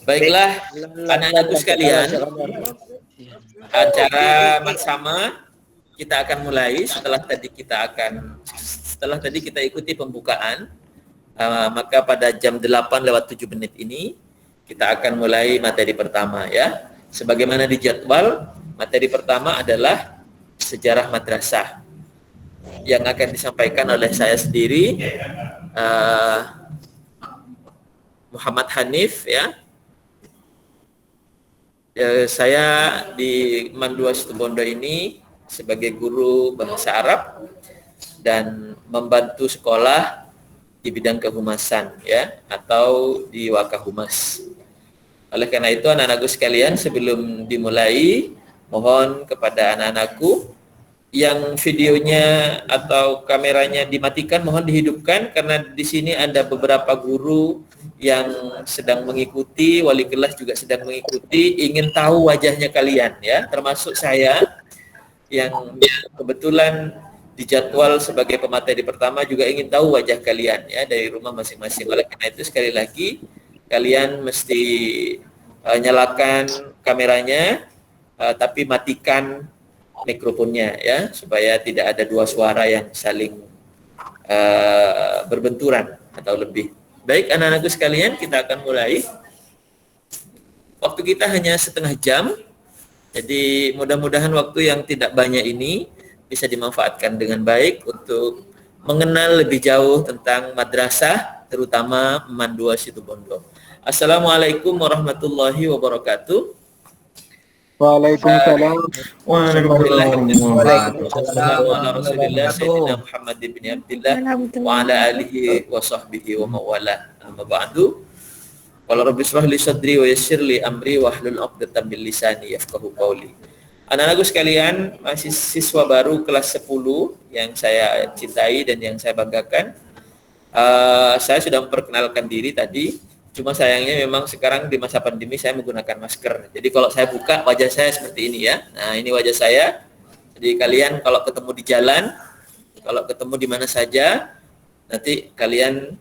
Baiklah, anak-anakku sekalian, acara Marsama kita akan mulai setelah tadi kita ikuti pembukaan, maka pada jam 8:07 ini kita akan mulai materi pertama ya. Sebagaimana dijadwal, materi pertama adalah sejarah madrasah yang akan disampaikan oleh saya sendiri, Muhammad Hanif ya. Saya di Mandua Situbondo ini sebagai guru bahasa Arab dan membantu sekolah di bidang kehumasan ya, atau di Wakahumas. Oleh karena itu anak-anakku sekalian, sebelum dimulai mohon kepada anak-anakku yang videonya atau kameranya dimatikan mohon dihidupkan, karena di sini ada beberapa guru yang sedang mengikuti, wali kelas juga sedang mengikuti, ingin tahu wajahnya kalian ya, termasuk saya yang kebetulan dijadwal sebagai pemateri pertama juga ingin tahu wajah kalian ya dari rumah masing-masing. Oleh karena itu sekali lagi kalian mesti nyalakan kameranya, tapi matikan mikrofonnya ya, supaya tidak ada dua suara yang saling berbenturan atau lebih. Baik anak-anakku sekalian, kita akan mulai. Waktu kita hanya setengah jam, jadi mudah-mudahan waktu yang tidak banyak ini bisa dimanfaatkan dengan baik untuk mengenal lebih jauh tentang madrasah, terutama Mandua Situbondo. Assalamualaikum warahmatullahi wabarakatuh. Waalaikumsalam. Sayyidina Muhammad bin Abdullah wa ala alihi wa sahbihi wa mawala. Amma ba'du. Qala rabbi shrah li sadri wa yassir li amri wa hlul 'uqdatam min lisani yafqahu qawli. Anak-anakku sekalian, masih siswa baru kelas 10 yang saya cintai dan yang saya banggakan. Saya sudah memperkenalkan diri tadi. Cuma sayangnya memang sekarang di masa pandemi saya menggunakan masker. Jadi kalau saya buka wajah saya seperti ini ya. Nah, ini wajah saya. Jadi kalian kalau ketemu di jalan, kalau ketemu di mana saja, nanti kalian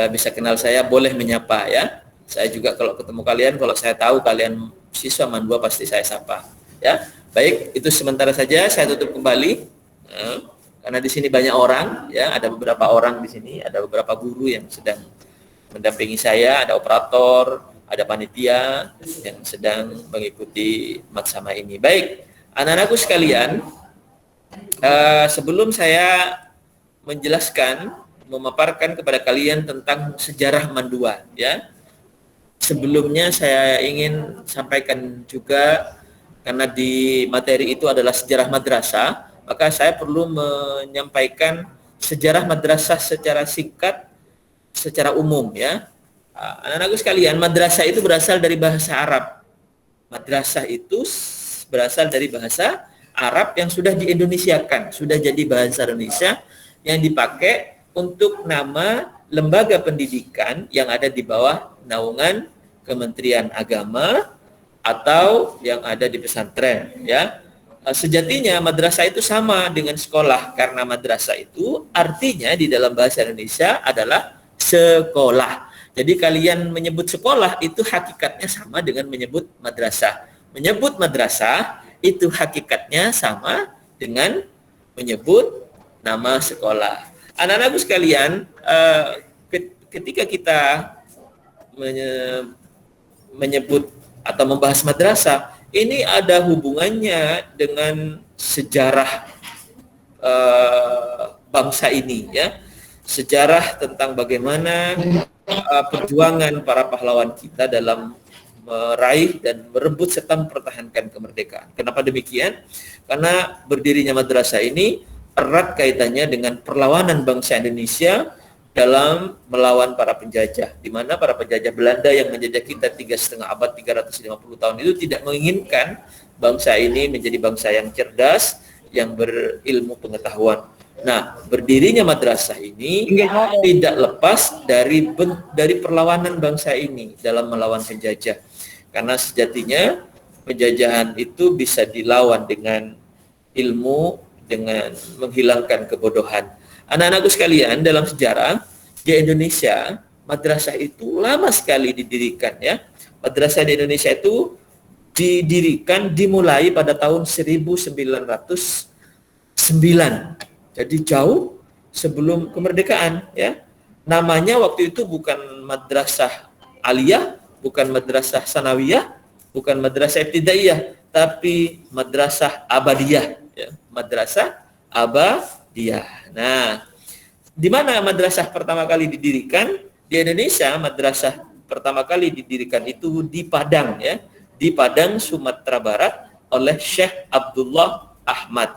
bisa kenal saya, boleh menyapa ya. Saya juga kalau ketemu kalian, kalau saya tahu kalian siswa Mandua pasti saya sapa ya. Baik, itu sementara saja, saya tutup kembali. Karena di sini banyak orang ya, ada beberapa orang di sini, ada beberapa guru yang sedang mendampingi saya, ada operator, ada panitia yang sedang mengikuti maksama ini. Baik, anak-anakku sekalian, sebelum saya menjelaskan, memaparkan kepada kalian tentang sejarah Mandua, ya. Sebelumnya saya ingin sampaikan juga, karena di materi itu adalah sejarah madrasah, maka saya perlu menyampaikan sejarah madrasah secara singkat, secara umum ya. Anak-anakku sekalian, madrasah itu berasal dari bahasa Arab. Madrasah itu berasal dari bahasa Arab yang sudah diindonesiakan, sudah jadi bahasa Indonesia yang dipakai untuk nama lembaga pendidikan yang ada di bawah naungan Kementerian Agama atau yang ada di pesantren ya. Sejatinya madrasah itu sama dengan sekolah, karena madrasah itu artinya di dalam bahasa Indonesia adalah sekolah. Jadi kalian menyebut sekolah itu hakikatnya sama dengan menyebut madrasah. Menyebut madrasah itu hakikatnya sama dengan menyebut nama sekolah. Anak-anakku sekalian, ketika kita menyebut atau membahas madrasah, ini ada hubungannya dengan sejarah bangsa ini ya. Sejarah tentang bagaimana perjuangan para pahlawan kita dalam meraih dan merebut serta mempertahankan kemerdekaan. Kenapa demikian? Karena berdirinya madrasah ini erat kaitannya dengan perlawanan bangsa Indonesia dalam melawan para penjajah, di mana para penjajah Belanda yang menjajah kita 3,5 abad, 350 tahun itu tidak menginginkan bangsa ini menjadi bangsa yang cerdas, yang berilmu pengetahuan. Nah, berdirinya madrasah ini tidak lepas dari perlawanan bangsa ini dalam melawan penjajah. Karena sejatinya penjajahan itu bisa dilawan dengan ilmu, dengan menghilangkan kebodohan. Anak-anakku sekalian, dalam sejarah di Indonesia, madrasah itu lama sekali didirikan ya. madrasah di Indonesia itu dimulai pada tahun 1909. Jadi jauh sebelum kemerdekaan, ya. Namanya waktu itu bukan madrasah aliyah, bukan madrasah sanawiyah, bukan madrasah ibtidaiyah, tapi madrasah abadiyah, ya. Madrasah abadiyah. Nah, di mana madrasah pertama kali didirikan? Di Indonesia, madrasah pertama kali didirikan itu di Padang, ya. Di Padang, Sumatera Barat oleh Syekh Abdullah Ahmad.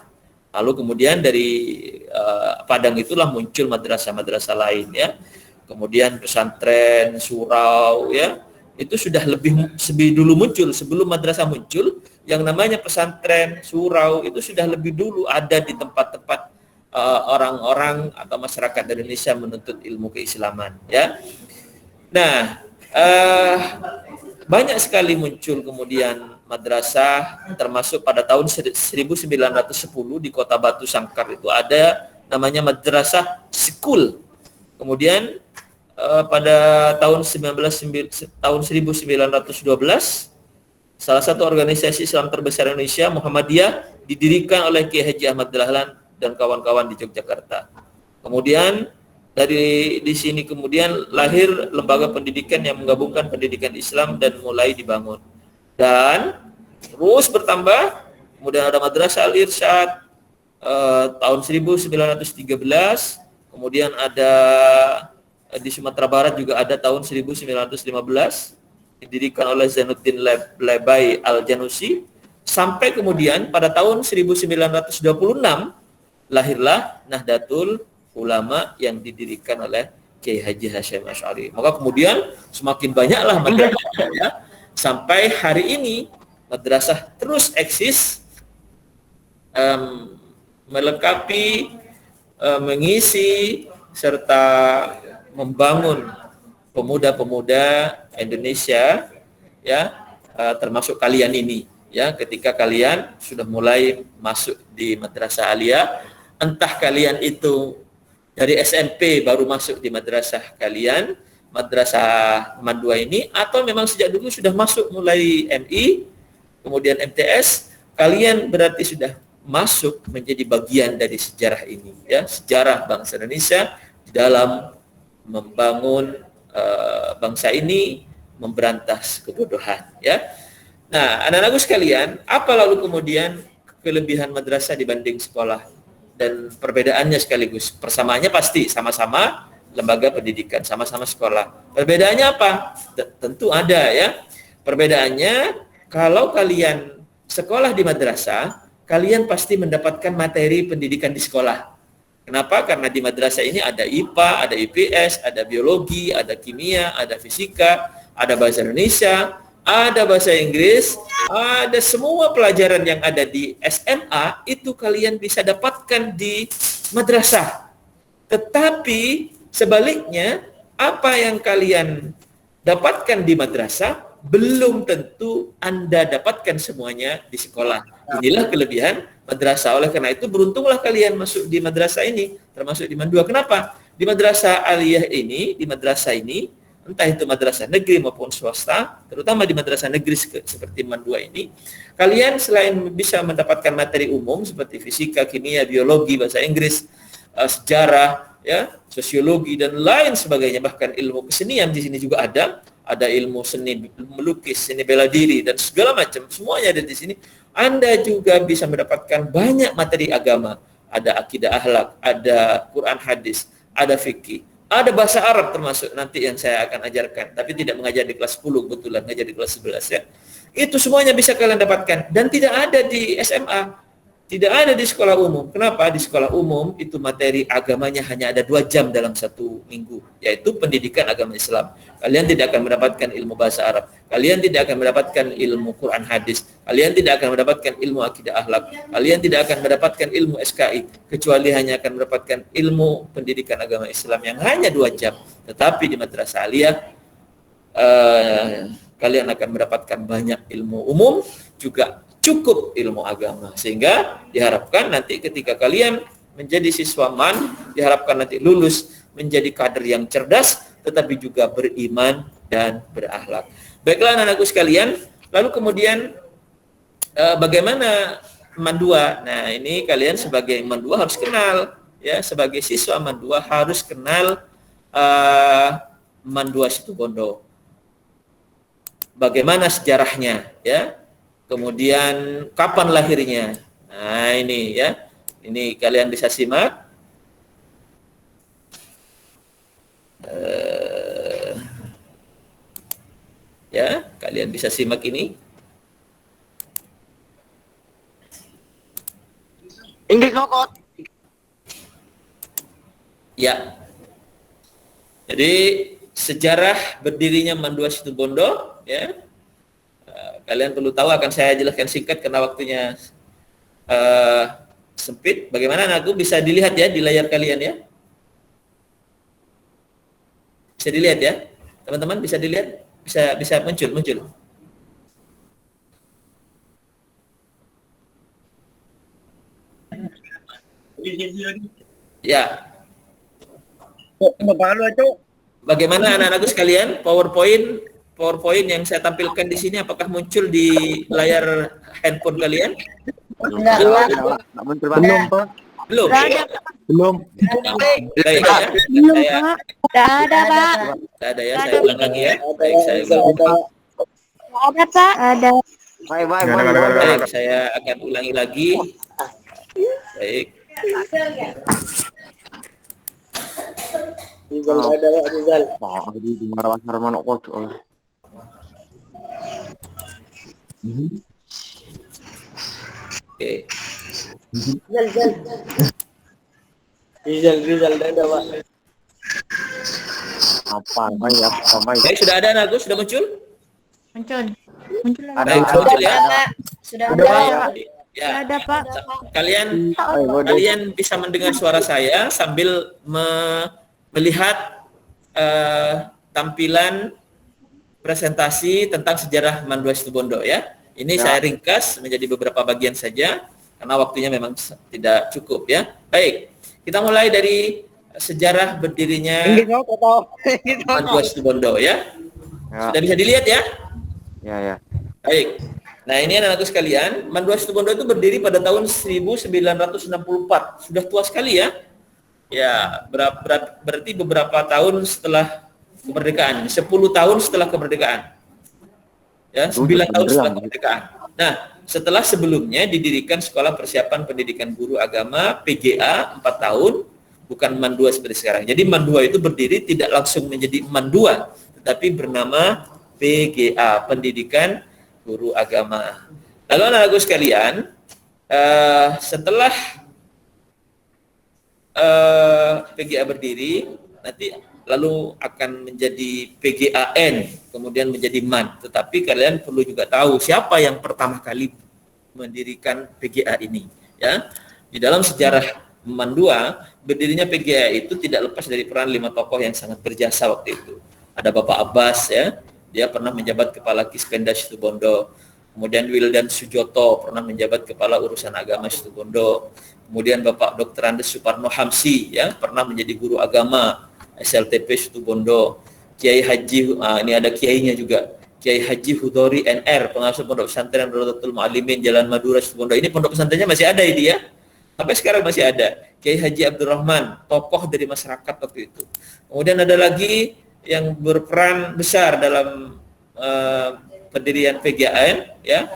Lalu kemudian dari Padang itulah muncul madrasah-madrasah lain, ya. Kemudian pesantren, surau, ya. Itu sudah lebih dulu muncul, sebelum madrasah muncul, yang namanya pesantren, surau itu sudah lebih dulu ada di tempat-tempat orang-orang atau masyarakat Indonesia menuntut ilmu keislaman, ya. Nah, banyak sekali muncul kemudian madrasah, termasuk pada tahun 1910 di Kota Batu Sangkar itu ada namanya madrasah Sekul. Kemudian pada tahun 1912 salah satu organisasi Islam terbesar Indonesia, Muhammadiyah, didirikan oleh Kiai Haji Ahmad Dahlan dan kawan-kawan di Yogyakarta. Kemudian di sini kemudian lahir lembaga pendidikan yang menggabungkan pendidikan Islam dan mulai dibangun. Dan terus bertambah, kemudian ada Madrasah Al-Irsyad tahun 1913, kemudian ada di Sumatera Barat juga ada tahun 1915, didirikan oleh Zainuddin Lebai Al-Janusi, sampai kemudian pada tahun 1926 lahirlah Nahdlatul Ulama yang didirikan oleh Kiai Haji Hasyim Asy'ari. Maka kemudian semakin banyaklah madrasah, ya, sampai hari ini madrasah terus eksis, melengkapi, mengisi serta membangun pemuda-pemuda Indonesia, ya, termasuk kalian ini, ya. Ketika kalian sudah mulai masuk di madrasah aliyah, entah kalian itu dari SMP baru masuk di madrasah kalian, madrasah Mandua ini, atau memang sejak dulu sudah masuk mulai MI, kemudian MTS, kalian berarti sudah masuk menjadi bagian dari sejarah ini, ya, sejarah bangsa Indonesia di dalam membangun bangsa ini, memberantas kebodohan, ya. Nah, anak-anakku sekalian, apa lalu kemudian kelebihan madrasah dibanding sekolah? Dan perbedaannya sekaligus, persamaannya pasti sama-sama lembaga pendidikan, sama-sama sekolah. Perbedaannya apa? Tentu ada, ya. Perbedaannya, kalau kalian sekolah di madrasah, kalian pasti mendapatkan materi pendidikan di sekolah. Kenapa? Karena di madrasah ini ada IPA, ada IPS, ada biologi, ada kimia, ada fisika, ada bahasa Indonesia, ada bahasa Inggris, ada semua pelajaran yang ada di SMA itu kalian bisa dapatkan di madrasah. Tetapi sebaliknya, apa yang kalian dapatkan di madrasah belum tentu Anda dapatkan semuanya di sekolah. Inilah kelebihan madrasah. Oleh karena itu beruntunglah kalian masuk di madrasah ini, termasuk di Mandua. Kenapa? Di madrasah aliyah ini, di madrasah ini, entah itu madrasah negeri maupun swasta, terutama di madrasah negeri seperti Mandua ini, kalian selain bisa mendapatkan materi umum seperti fisika, kimia, biologi, bahasa Inggris, sejarah, ya, sosiologi dan lain sebagainya, bahkan ilmu kesenian di sini juga ada ilmu seni melukis, seni bela diri dan segala macam, semuanya ada di sini. Anda juga bisa mendapatkan banyak materi agama, ada akidah akhlak, ada Quran hadis, ada fikih, ada bahasa Arab termasuk nanti yang saya akan ajarkan, tapi tidak mengajar di kelas 10, kebetulan ngajar di kelas 11, ya. Itu semuanya bisa kalian dapatkan dan tidak ada di SMA. Tidak ada di sekolah umum. Kenapa? Di sekolah umum itu materi agamanya hanya ada 2 jam dalam 1 minggu, yaitu pendidikan agama Islam. Kalian tidak akan mendapatkan ilmu bahasa Arab. Kalian tidak akan mendapatkan ilmu Quran hadis. Kalian tidak akan mendapatkan ilmu akidah akhlak. Kalian tidak akan mendapatkan ilmu SKI, kecuali hanya akan mendapatkan ilmu pendidikan agama Islam yang hanya 2 jam. Tetapi di madrasah aliyah kalian akan mendapatkan banyak ilmu umum, juga cukup ilmu agama, sehingga diharapkan nanti ketika kalian menjadi siswa MAN, diharapkan nanti lulus menjadi kader yang cerdas, tetapi juga beriman dan berakhlak. Baiklah anak-anakku sekalian, lalu kemudian bagaimana mandua? Nah, ini kalian sebagai mandua harus kenal, ya, sebagai siswa mandua harus kenal Mandua Situbondo. Bagaimana sejarahnya, ya? Kemudian kapan lahirnya? Nah, ini ya. Ini kalian bisa simak. Ya, kalian bisa simak ini. Inggris Ngokot. Ya. Jadi sejarah berdirinya Mandua Situbondo, ya. Kalian perlu tahu, akan saya jelaskan singkat karena waktunya sempit. Bagaimana anakku, bisa dilihat ya di layar kalian ya? Bisa dilihat ya? Teman-teman bisa dilihat? Bisa muncul. Ya. Bagaimana anak-anakku sekalian? PowerPoint yang saya tampilkan di sini apakah muncul di layar handphone kalian? Belum, Pak. Belum. Belum. Baik ya. Belum, Pak. Tidak ada, Pak. Tidak ada ya. Saya ulang lagi ya. Baik, saya ulang. Ada, Pak. Ada. Baik, saya akan ulangi lagi. Baik. Oke. Rizal ada, Pak. Apa ya? Baik, sudah ada anakku, sudah muncul? Muncul lagi. Baik, muncul ya. Sudah Udah, Pak. ada. Ya. Ada, Pak. Kalian bisa mendengar suara saya sambil melihat tampilan presentasi tentang sejarah Mandua Situbondo ya. Ini saya ringkas menjadi beberapa bagian saja karena waktunya memang tidak cukup ya. Baik, kita mulai dari sejarah berdirinya Mandua Situbondo ya. Sudah bisa dilihat ya? Ya. Baik. Nah, ini anak-anakku sekalian, Mandua Situbondo itu berdiri pada tahun 1964. Sudah tua sekali ya. Ya, berarti beberapa tahun setelah kemerdekaan. 10 tahun setelah kemerdekaan. Ya, 9 tahun setelah kemerdekaan. Nah, setelah sebelumnya didirikan Sekolah Persiapan Pendidikan Guru Agama PGA 4 tahun, bukan Mandua seperti sekarang. Jadi Mandua itu berdiri tidak langsung menjadi Mandua, tetapi bernama PGA, Pendidikan Guru Agama. Lalu anak-anakku sekalian, setelah PGA berdiri, nanti lalu akan menjadi PGAN, kemudian menjadi MAN. Tetapi kalian perlu juga tahu siapa yang pertama kali mendirikan PGA ini. Ya, di dalam sejarah Mandua, berdirinya PGA itu tidak lepas dari peran 5 tokoh yang sangat berjasa waktu itu. Ada Bapak Abbas ya, dia pernah menjabat kepala Kispenda Situbondo. Kemudian Wildan Sujoto pernah menjabat kepala urusan agama Situbondo. Kemudian Bapak Dr. Andes Suparno Hamsi ya, pernah menjadi guru agama SLTP Situbondo. Kiai Haji, ini ada kiainya juga, Kiai Haji Hudori NR, pengasuh Pondok Pesantren Rodatul Mu'alimin Jalan Madura Situbondo. Ini pondok pesantrennya masih ada ini ya, sampai sekarang masih ada. Kiai Haji Abdurrahman, tokoh dari masyarakat waktu itu. Kemudian ada lagi yang berperan besar dalam pendirian PGAN ya.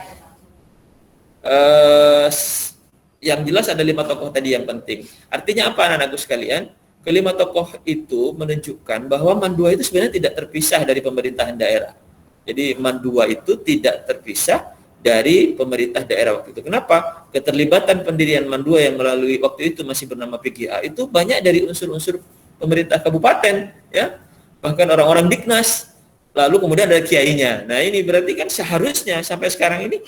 Yang jelas ada 5 tokoh tadi yang penting. Artinya apa anak-anakku sekalian? Kelima tokoh itu menunjukkan bahwa Mandua itu sebenarnya tidak terpisah dari pemerintahan daerah. Jadi Mandua itu tidak terpisah dari pemerintah daerah waktu itu. Kenapa? Keterlibatan pendirian Mandua yang melalui waktu itu masih bernama PGA itu banyak dari unsur-unsur pemerintah kabupaten ya. Bahkan orang-orang Diknas. Lalu kemudian ada kiainya. Nah, ini berarti kan seharusnya sampai sekarang ini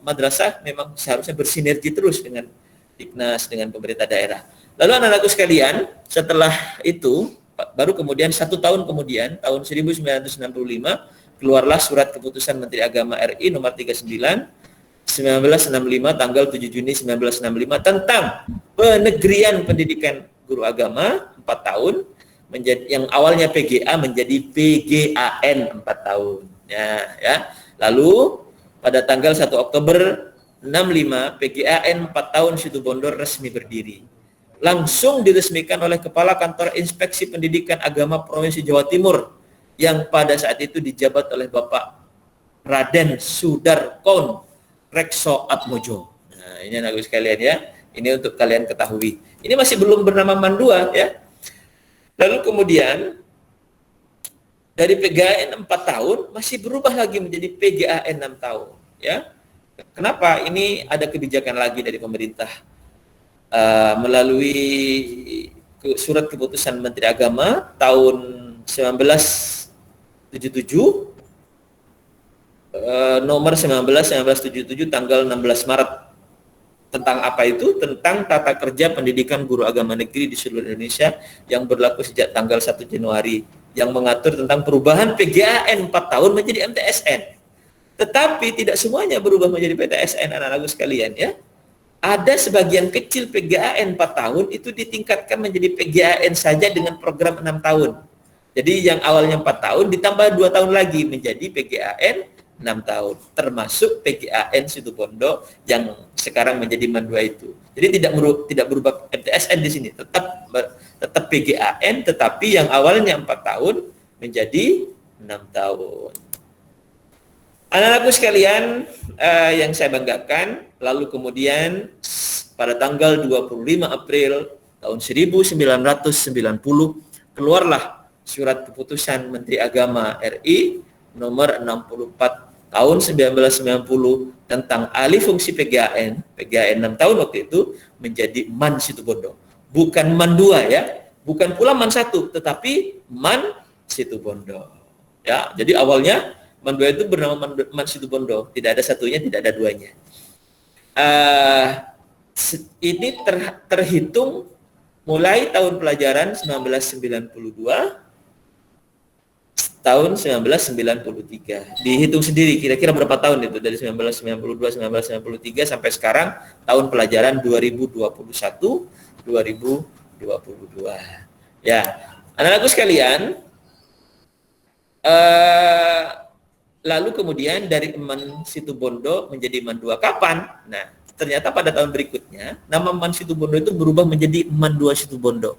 madrasah memang seharusnya bersinergi terus dengan Diknas, dengan pemerintah daerah. Lalu anak-anakku sekalian, setelah itu baru kemudian 1 tahun kemudian, tahun 1965 keluarlah surat keputusan Menteri Agama RI nomor 39 1965 tanggal 7 Juni 1965 tentang penegrian pendidikan guru agama 4 tahun menjadi yang awalnya PGA menjadi PGAN 4 tahun. Ya. Lalu pada tanggal 1 Oktober 65 PGAN 4 tahun Situbondo resmi berdiri. Langsung diresmikan oleh Kepala Kantor Inspeksi Pendidikan Agama Provinsi Jawa Timur yang pada saat itu dijabat oleh Bapak Raden Sudarkon Rekso Atmojo. Nah, ini anak sekalian ya. Ini untuk kalian ketahui. Ini masih belum bernama Mandua ya. Lalu kemudian dari PGAN 4 tahun masih berubah lagi menjadi PGAN 6 tahun ya. Kenapa? Ini ada kebijakan lagi dari pemerintah melalui surat keputusan Menteri Agama tahun 1977 nomor 1977 tanggal 16 Maret. Tentang apa itu? Tentang tata kerja pendidikan guru agama negeri di seluruh Indonesia yang berlaku sejak tanggal 1 Januari yang mengatur tentang perubahan PGAN 4 tahun menjadi MTSN. Tetapi tidak semuanya berubah menjadi PTSN anak-anakku sekalian ya. Ada sebagian kecil PGAN 4 tahun itu ditingkatkan menjadi PGAN saja dengan program 6 tahun. Jadi yang awalnya 4 tahun ditambah 2 tahun lagi menjadi PGAN 6 tahun, termasuk PGAN Situbondo yang sekarang menjadi MAN 2 itu. Jadi tidak berubah MTSN di sini, tetap PGAN, tetapi yang awalnya 4 tahun menjadi 6 tahun. Anak-anakku sekalian yang saya banggakan, lalu kemudian pada tanggal 25 April tahun 1990 keluarlah surat keputusan Menteri Agama RI nomor 64 tahun 1990 tentang alih fungsi PGAN 6 tahun waktu itu menjadi MAN Situbondo. Bukan MAN 2 ya, bukan pula MAN 1, tetapi MAN Situbondo. Ya, jadi awalnya MAN 2 itu bernama MAN Situbondo, tidak ada satunya, tidak ada duanya. Ini terhitung mulai tahun pelajaran 1992 tahun 1993. Dihitung sendiri kira-kira berapa tahun itu dari 1992 1993 sampai sekarang tahun pelajaran 2021 2022. Ya, anak-anakku sekalian, lalu kemudian dari MAN Situbondo menjadi MAN 2 kapan? Nah, ternyata pada tahun berikutnya nama MAN Situbondo itu berubah menjadi MAN 2 Situbondo.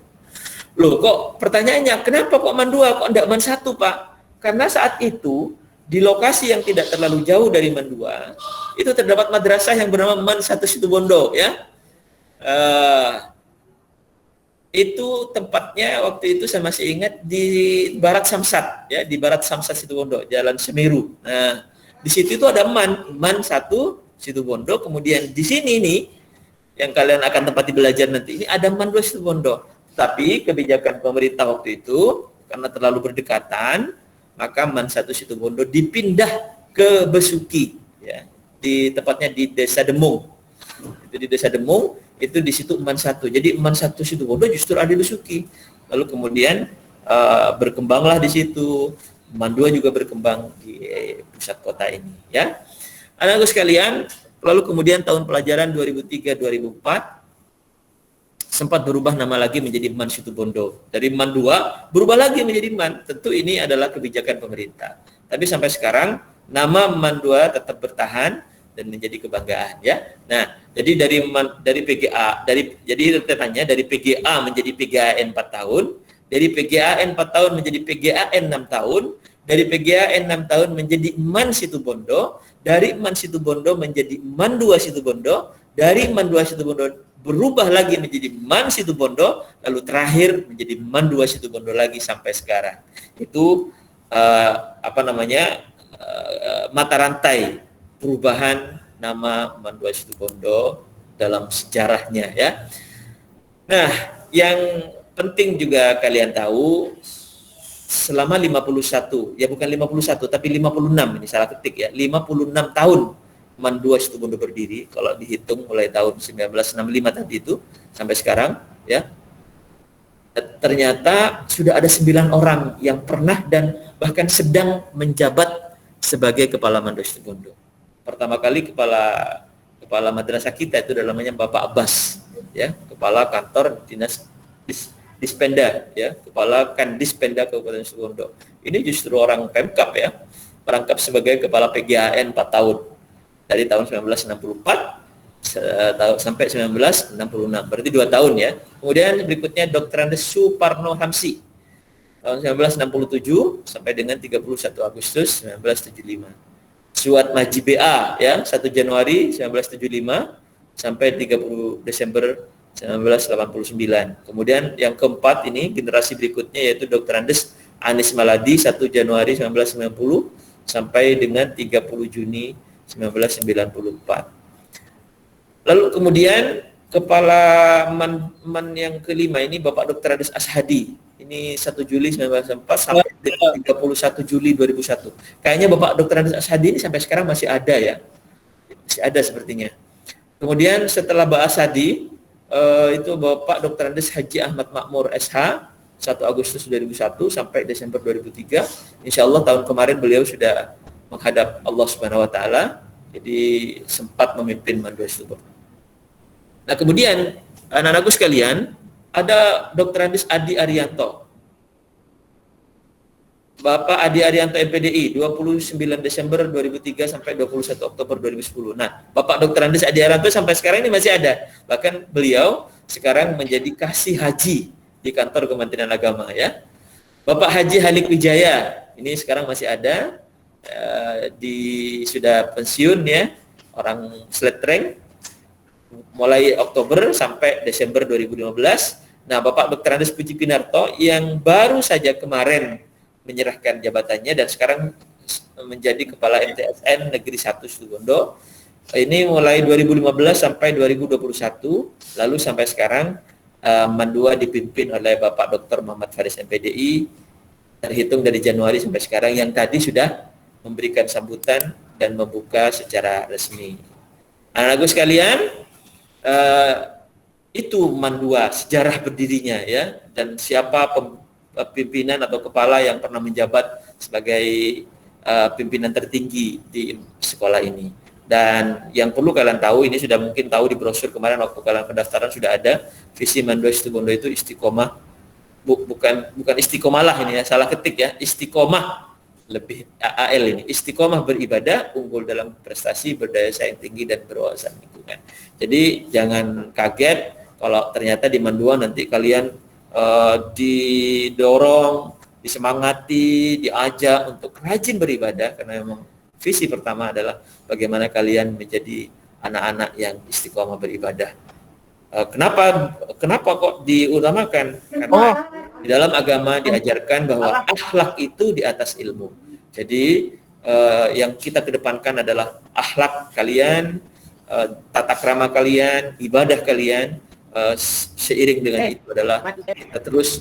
Loh, kok pertanyaannya kenapa kok MAN 2 kok enggak MAN 1, Pak? Karena saat itu di lokasi yang tidak terlalu jauh dari MAN 2 itu terdapat madrasah yang bernama MAN 1 Situbondo ya. Itu tempatnya waktu itu saya masih ingat di Barat Samsat ya, di Barat Samsat Situbondo, Jalan Semeru. Nah, di situ itu ada MAN 1 Situbondo, kemudian di sini nih yang kalian akan tempati belajar nanti ini ada MAN 2 Situbondo. Tapi kebijakan pemerintah waktu itu karena terlalu berdekatan, maka MAN 1 Situbondo dipindah ke Besuki ya, di tepatnya di Desa Demung. Itu di Desa Demung, itu di situ MAN 1. Jadi MAN 1 Situbondo justru ada di Besuki. Lalu kemudian berkembanglah di situ. MAN 2 juga berkembang di pusat kota ini ya. Anak-anakku sekalian, lalu kemudian tahun pelajaran 2003-2004 sempat berubah nama lagi menjadi MAN Situbondo. Dari MAN 2 berubah lagi menjadi MAN. Tentu ini adalah kebijakan pemerintah. Tapi sampai sekarang nama MAN 2 tetap bertahan dan menjadi kebanggaan ya. Nah, jadi dari PGA jadi tanya dari PGA menjadi PGAN 4 tahun, dari PGAN 4 tahun menjadi PGAN 6 tahun, dari PGAN 6 tahun menjadi MAN Situbondo, dari MAN Situbondo menjadi MAN 2 Situbondo, dari MAN 2 Situbondo berubah lagi menjadi MAN Situbondo, lalu terakhir menjadi MAN 2 Situbondo lagi sampai sekarang. Itu mata rantai perubahan nama MAN 2 Situbondo dalam sejarahnya ya. Nah, yang penting juga kalian tahu selama 51, ya bukan 51 tapi 56, ini salah ketik ya, 56 tahun MAN 2 Situbondo berdiri, kalau dihitung mulai tahun 1965 tadi itu sampai sekarang ya. Ternyata sudah ada 9 orang yang pernah dan bahkan sedang menjabat sebagai kepala MAN 2 Situbondo. Pertama kali kepala madrasah kita itu namanya Bapak Abbas ya, kepala kantor dinas Dispenda ya, kepala Kandispenda Kabupaten Situbondo. Ini justru orang Pemkab ya. merangkap sebagai kepala PGAN 4 tahun dari tahun 1964 sampai 1966, berarti 2 tahun ya. Kemudian berikutnya Dr. Andes Suparno Hamsi tahun 1967 sampai dengan 31 Agustus 1975. Suat Maji BA ya 1 Januari 1975 sampai 30 Desember 1989. Kemudian yang keempat ini generasi berikutnya yaitu Dr. Andes Anis Maladi 1 Januari 1990 sampai dengan 30 Juni 1994. Lalu kemudian kepala man yang kelima ini Bapak Dr. Andes Ashadi. Ini 1 Juli 1994 sampai dengan 31 Juli 2001. Kayaknya Bapak Dr. Andes Ashadi ini sampai sekarang masih ada ya. Masih ada sepertinya. Kemudian setelah Mbak Ashadi itu Bapak Dr. Andes Haji Ahmad Makmur SH 1 Agustus 2001 sampai Desember 2003. Insya Allah tahun kemarin beliau sudah menghadap Allah Subhanahu Wa Taala. Jadi sempat memimpin Mandua Situbondo. Nah kemudian anak-anakku sekalian, ada Dr. Andes Adi Arianto. Bapak Adi Arianto MPDI 29 Desember 2003 sampai 21 Oktober 2010. Nah, Bapak Dr. Andes Adi Arianto sampai sekarang ini masih ada. Bahkan beliau sekarang menjadi kasih haji di kantor Kementerian Agama ya. Bapak Haji Halik Wijaya ini sekarang masih ada, sudah pensiun ya, orang Sleteng, mulai Oktober sampai Desember 2015. Nah, Bapak Dr. Andes Puji Pinarto yang baru saja kemarin menyerahkan jabatannya dan sekarang menjadi Kepala MTSN Negeri 1 Situbondo. Ini mulai 2015 sampai 2021, lalu sampai sekarang Mandua dipimpin oleh Bapak Dr. Muhammad Faris MPDI, terhitung dari Januari sampai sekarang, yang tadi sudah memberikan sambutan dan membuka secara resmi. Anak-anakku sekalian, itu Mandua, sejarah berdirinya ya, dan siapa pimpinan atau kepala yang pernah menjabat sebagai pimpinan tertinggi di sekolah ini. Dan yang perlu kalian tahu, ini sudah mungkin tahu di brosur kemarin waktu kalian pendaftaran sudah ada, visi Mandua Situbondo itu istiqomah, bukan istiqomalah ini ya, salah ketik ya, istiqomah, lebih AAL ini, istiqomah beribadah, unggul dalam prestasi, berdaya saing tinggi dan berwawasan lingkungan. Jadi jangan kaget kalau ternyata di Mandua nanti kalian didorong, disemangati, diajak untuk rajin beribadah, karena memang visi pertama adalah bagaimana kalian menjadi anak-anak yang istiqomah beribadah. Kenapa kok diutamakan? Karena di dalam agama diajarkan bahwa akhlak itu di atas ilmu. Jadi yang kita kedepankan adalah akhlak kalian, tata krama kalian, ibadah kalian. Seiring dengan itu adalah kita terus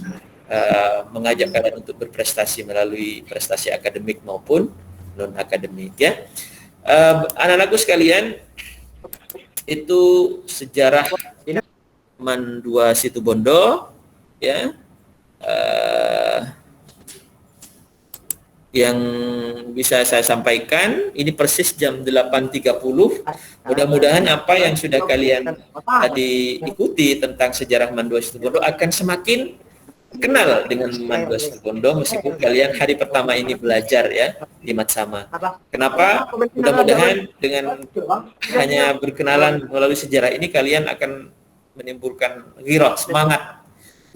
mengajak kalian untuk berprestasi melalui prestasi akademik maupun non akademik ya. Anak-anakku sekalian, itu sejarah Mandua Situbondo ya, yang bisa saya sampaikan. Ini persis jam 8.30. Mudah-mudahan apa yang sudah kalian tadi ikuti tentang sejarah Mandua Situbondo akan semakin kenal dengan Mandua Situbondo, meskipun kalian hari pertama ini belajar ya di Matsama. Kenapa? Mudah-mudahan dengan hanya berkenalan melalui sejarah ini kalian akan menimbulkan ghirah,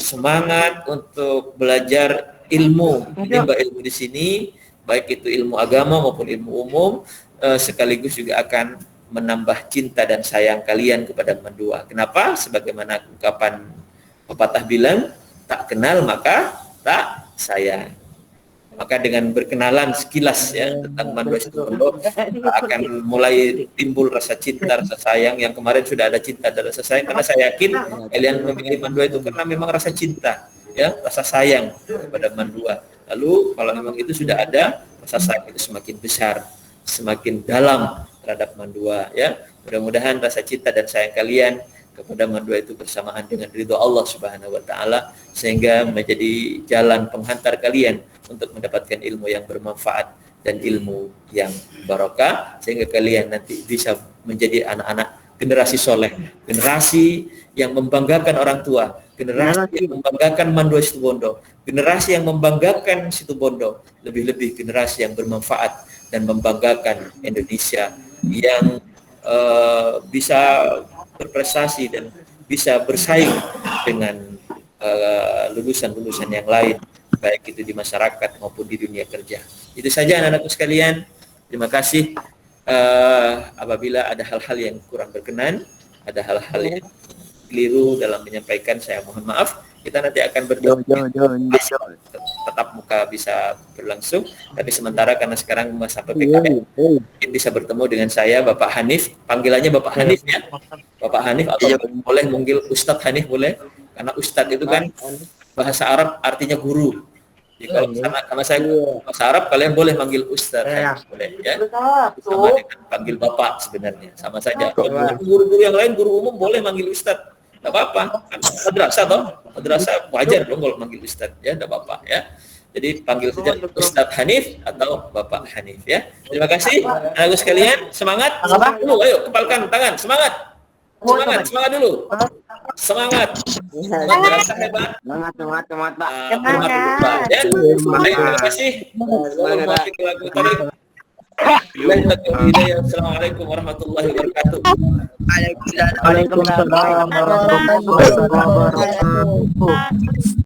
semangat untuk belajar ilmu. Menimba ilmu di sini, baik itu ilmu agama maupun ilmu umum, sekaligus juga akan menambah cinta dan sayang kalian kepada Mandua. Kenapa? Sebagaimana ungkapan pepatah bilang, tak kenal maka tak sayang. Maka dengan berkenalan sekilas ya tentang Mandua Situbondo akan mulai timbul rasa cinta, rasa sayang. Yang kemarin sudah ada cinta dan rasa sayang, karena saya yakin kalian memilih Mandua itu karena memang rasa cinta ya, rasa sayang kepada Mandua. Lalu kalau memang itu sudah ada, rasa sayang itu semakin besar, semakin dalam terhadap Mandua ya. Mudah-mudahan rasa cinta dan sayang kalian kepada Mandua itu bersamaan dengan ridho Allah Subhanahu wa taala, sehingga menjadi jalan penghantar kalian untuk mendapatkan ilmu yang bermanfaat dan ilmu yang barokah, sehingga kalian nanti bisa menjadi anak-anak generasi soleh, generasi yang membanggakan orang tua, generasi yang membanggakan Mandua Situbondo, generasi yang membanggakan Situbondo, lebih-lebih generasi yang bermanfaat dan membanggakan Indonesia yang bisa berprestasi dan bisa bersaing dengan lulusan-lulusan yang lain, baik itu di masyarakat maupun di dunia kerja. Itu saja anak-anakku sekalian. Terima kasih. Apabila ada hal-hal yang kurang berkenan, ada hal-hal yang keliru dalam menyampaikan, saya mohon maaf. Kita nanti akan tetap muka bisa berlangsung, tapi sementara karena sekarang masa PPKM, mungkin bisa bertemu dengan saya, Bapak Hanif. Panggilannya Bapak Hanif ya, Bapak Hanif, atau boleh manggil Ustadz Hanif boleh, karena Ustadz itu kan bahasa Arab artinya guru. Jadi kalau karena saya bahasa Arab, kalian boleh manggil Ustadz Hanif boleh ya, sama dengan panggil Bapak sebenarnya, sama saja. Guru-guru yang lain, guru umum boleh manggil Ustadz. Tidak apa-apa, kan madrasah toh, madrasah wajar dong kalau manggil Ustadz ya, tidak apa-apa ya. Jadi panggil saja Ustadz Hanif atau Bapak Hanif ya. Terima kasih anak-anak sekalian, semangat dulu, ayo kepalkan tangan, semangat dulu, semangat hebat, Semangat, Pak. Pak ya. Terima kasih. Assalamualaikum warahmatullahi wabarakatuh. Waalaikumsalam warahmatullahi wabarakatuh.